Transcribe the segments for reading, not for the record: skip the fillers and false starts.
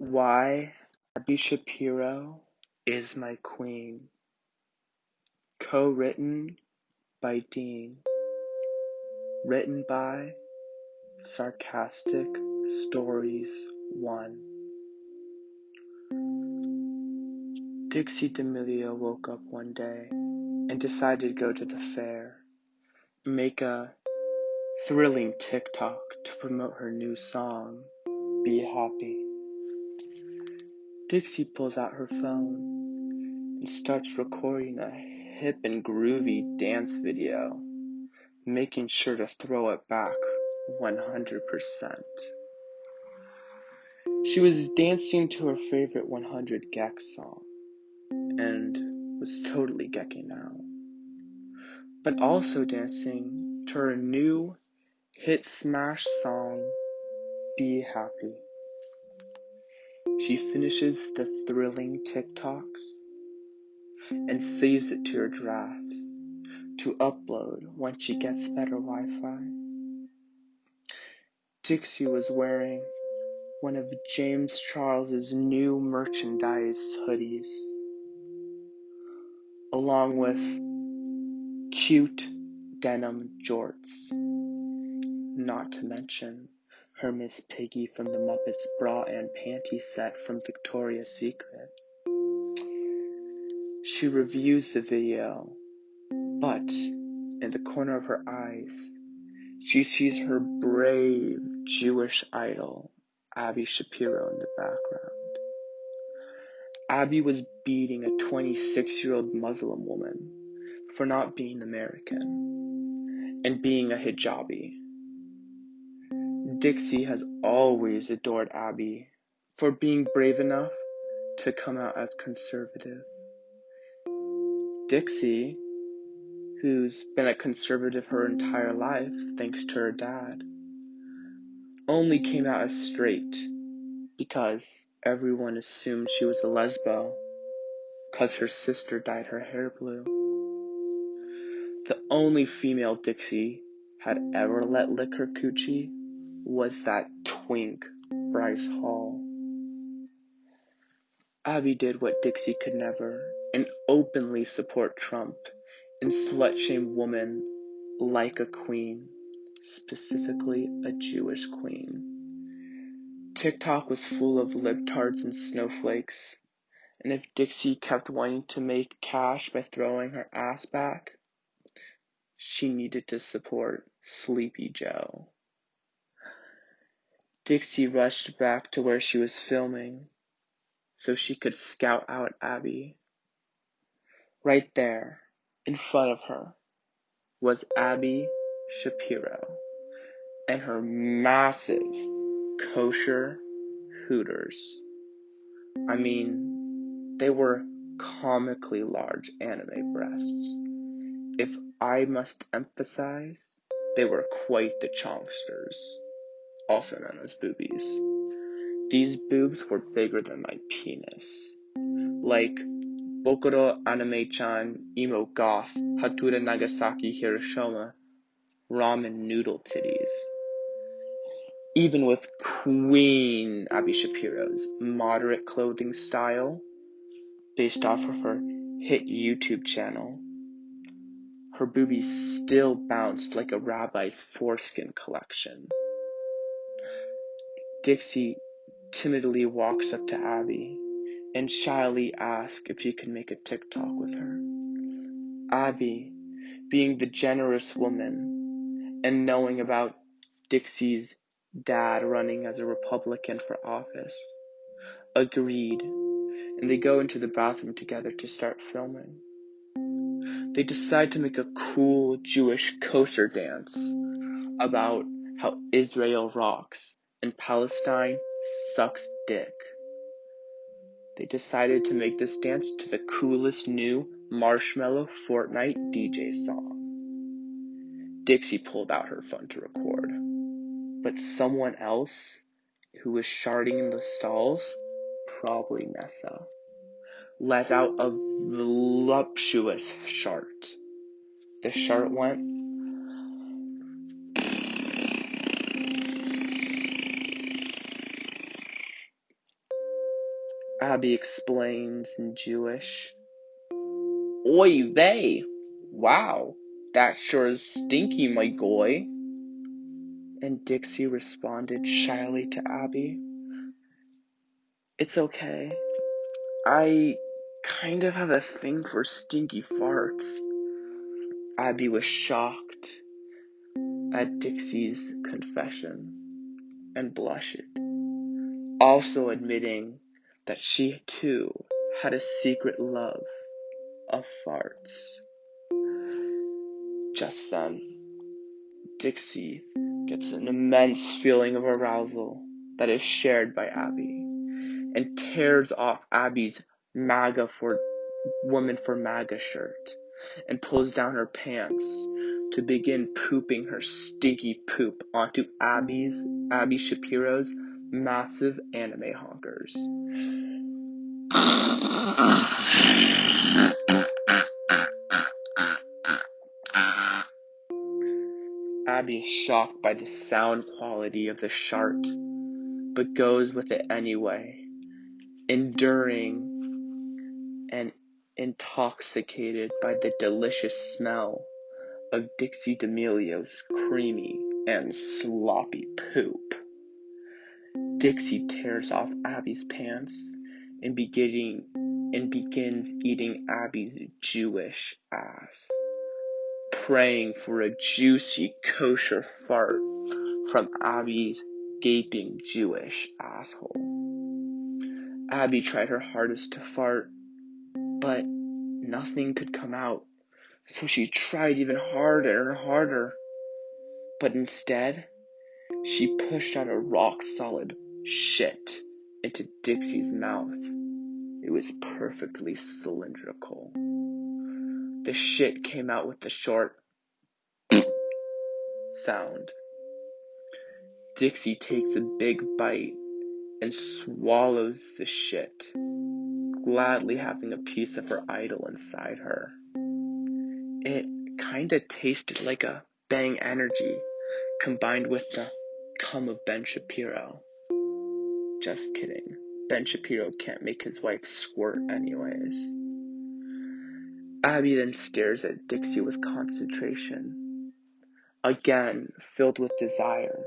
Why Abby Shapiro is My Queen. Co-written by Dean. Written by Sarcastic Stories 1. Dixie D'Amelio woke up one day and decided to go to the fair, make a thrilling TikTok to promote her new song, Be Happy. Dixie pulls out her phone and starts recording a hip and groovy dance video, making sure to throw it back 100%. She was dancing to her favorite 100 Gex song and was totally gecking out, but also dancing to her new hit smash song, Be Happy. She finishes the thrilling TikToks and saves it to her drafts to upload once she gets better Wi-Fi. Dixie was wearing one of James Charles's new merchandise hoodies, along with cute denim jorts, not to mention her Miss Piggy from the Muppets bra and panty set from Victoria's Secret. She reviews the video, but in the corner of her eyes, she sees her brave Jewish idol, Abby Shapiro, in the background. Abby was beating a 26-year-old Muslim woman for not being American and being a hijabi. Dixie has always adored Abby for being brave enough to come out as conservative. Dixie, who's been a conservative her entire life thanks to her dad, only came out as straight because everyone assumed she was a lesbo because her sister dyed her hair blue. The only female Dixie had ever let lick her coochie was that twink, Bryce Hall. Abby did what Dixie could never, and openly support Trump and slut-shame women like a queen, specifically a Jewish queen. TikTok was full of libtards and snowflakes, and if Dixie kept wanting to make cash by throwing her ass back, she needed to support Sleepy Joe. Dixie rushed back to where she was filming so she could scout out Abby. Right there, in front of her, was Abby Shapiro and her massive kosher hooters. I mean, they were comically large anime breasts. If I must emphasize, they were quite the chonksters, also known as boobies. These boobs were bigger than my penis. Like Bokuro Anime-chan Emo Goth Hatura Nagasaki Hiroshima ramen noodle titties. Even with Queen Abby Shapiro's moderate clothing style, based off of her hit YouTube channel, her boobies still bounced like a rabbi's foreskin collection. Dixie timidly walks up to Abby and shyly asks if she can make a TikTok with her. Abby, being the generous woman and knowing about Dixie's dad running as a Republican for office, agreed, and they go into the bathroom together to start filming. They decide to make a cool Jewish kosher dance about how Israel rocks and Palestine sucks dick. They decided to make this dance to the coolest new Marshmello Fortnite DJ song. Dixie pulled out her phone to record, but someone else who was sharding in the stalls, probably Nessa, let out a voluptuous shart. The shart went Abby explains in Jewish. Oy vey! Wow, that sure is stinky, my goy. And Dixie responded shyly to Abby. It's okay. I kind of have a thing for stinky farts. Abby was shocked at Dixie's confession and blushed, also admitting that she too had a secret love of farts. Just then, Dixie gets an immense feeling of arousal that is shared by Abby and tears off Abby's Woman for MAGA shirt and pulls down her pants to begin pooping her stinky poop onto Abby Shapiro's massive anime honkers. Abby is shocked by the sound quality of the shart, but goes with it anyway, enduring and intoxicated by the delicious smell of Dixie D'Amelio's creamy and sloppy poop. Dixie tears off Abby's pants and begins eating Abby's Jewish ass, praying for a juicy kosher fart from Abby's gaping Jewish asshole. Abby tried her hardest to fart, but nothing could come out, so she tried even harder and harder. But instead, she pushed out a rock-solid shit into Dixie's mouth. It was perfectly cylindrical. The shit came out with a short sound. Dixie takes a big bite and swallows the shit, gladly having a piece of her idol inside her. It kinda tasted like a Bang Energy combined with the cum of Ben Shapiro. Just kidding. Ben Shapiro can't make his wife squirt anyways. Abby then stares at Dixie with concentration, again filled with desire,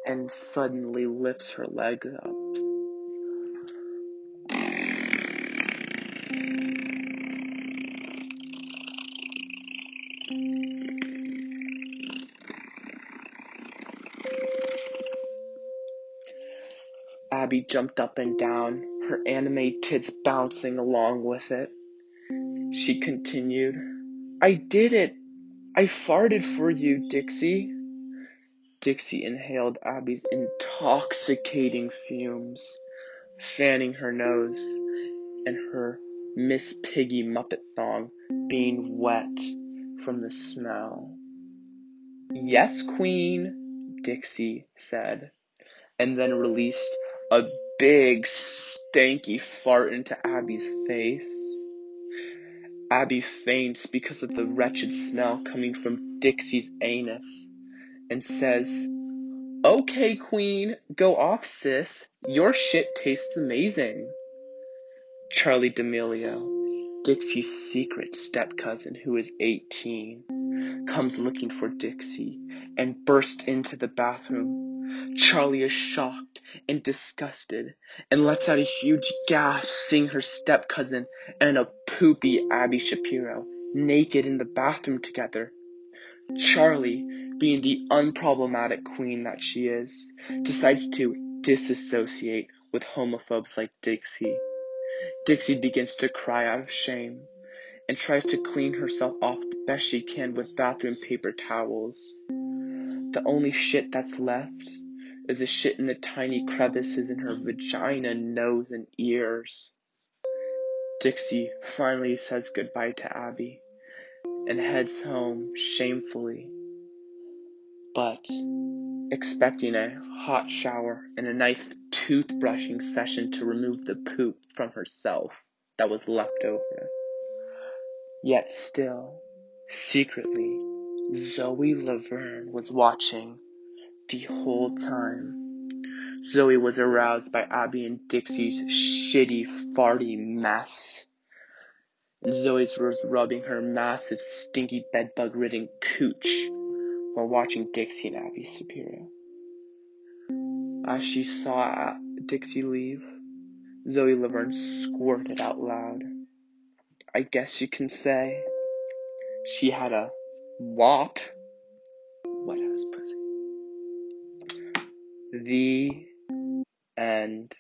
and suddenly lifts her leg up. Abby jumped up and down, her anime tits bouncing along with it. She continued, I did it! I farted for you, Dixie. Dixie inhaled Abby's intoxicating fumes, fanning her nose, and her Miss Piggy Muppet thong being wet from the smell. Yes, Queen, Dixie said, and then released a big, stanky fart into Abby's face. Abby faints because of the wretched smell coming from Dixie's anus and says, Okay, Queen, go off, sis. Your shit tastes amazing. Charlie D'Amelio, Dixie's secret step-cousin who is 18, comes looking for Dixie and bursts into the bathroom. Charlie is shocked and disgusted and lets out a huge gasp seeing her step-cousin and a poopy Abby Shapiro naked in the bathroom together. Charlie, being the unproblematic queen that she is, decides to disassociate with homophobes like Dixie. Dixie begins to cry out of shame and tries to clean herself off the best she can with bathroom paper towels. The only shit that's left is the shit in the tiny crevices in her vagina, nose, and ears. Dixie finally says goodbye to Abby and heads home shamefully, but expecting a hot shower and a nice toothbrushing session to remove the poop from herself that was left over. Yet still, secretly, Zoe Laverne was watching the whole time. Zoe was aroused by Abby and Dixie's shitty, farty mess. And Zoe was rubbing her massive, stinky, bedbug-ridden cooch while watching Dixie and Abby Shapiro. As she saw Dixie leave, Zoe Laverne squirted out loud. I guess you can say she had a wop. Wet ass pussy. The end.